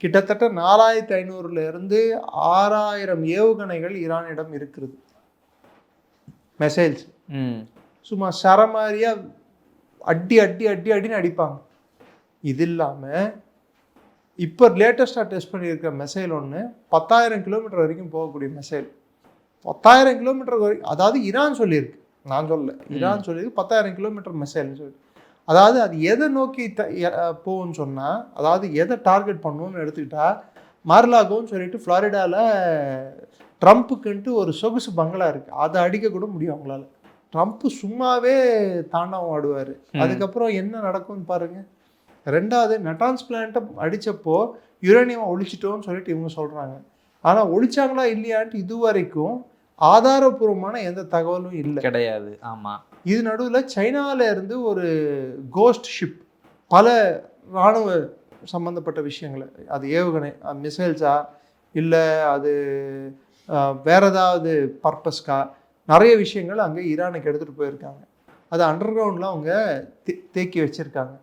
கிட்டத்தட்ட 4500 6000 ஏவுகணைகள் ஈரானிடம் இருக்கிறது. மெசைல்ஸ் சும்மா சரமாரியா அடின்னு அடிப்பாங்க. இது இல்லாமல் இப்போ லேட்டஸ்டாக டெஸ்ட் பண்ணியிருக்க மெசைல் ஒன்று 10,000 கிலோமீட்டர் வரைக்கும் போகக்கூடிய மெசைல். 10,000 கிலோமீட்டர் வரைக்கும், அதாவது ஈரான் சொல்லியிருக்கு, நான் சொல்ல, ஈரான் சொல்லியிருக்கு 10,000 கிலோமீட்டர் மெசைல்னு சொல்லி. அதாவது அது எதை நோக்கி போகும்னு சொன்னால், அதாவது எதை டார்கெட் பண்ணணும்னு எடுத்துக்கிட்டா, மார்லாகோன்னு சொல்லிட்டு ஃப்ளாரிடாவில் ட்ரம்ப்புக்குன்ட்டு ஒரு சொகுசு பங்களா இருக்குது, அதை அடிக்க கூட முடியும் அவங்களால. ட்ரம்ப்பு சும்மாவே தாண்டவம் ஆடுவார். அதுக்கப்புறம் என்ன நடக்கும்னு பாருங்கள். ரெண்டாவது, நட்டான்ஸ் பிளான்ட்டை அடித்தப்போ யுரேனியம் ஒழிச்சிட்டோன்னு சொல்லிட்டு இவங்க சொல்கிறாங்க. ஆனால் ஒழிச்சாங்களா இல்லையான்ட்டு இது வரைக்கும் ஆதாரபூர்வமான எந்த தகவலும் இல்லை, கிடையாது. ஆமாம். இது நடுவில் சைனாவில் இருந்து ஒரு கோஸ்ட் ஷிப் பல இராணுவ சம்மந்தப்பட்ட விஷயங்களை, அது ஏவுகணை மிசைல்ஸா இல்லை அது வேற ஏதாவது பர்பஸ்க்கா, நிறைய விஷயங்கள் அங்கே ஈரானுக்கு எடுத்துகிட்டு போயிருக்காங்க. அது அண்டர் கிரவுண்டில் அவங்க தேக்கி வச்சுருக்காங்க.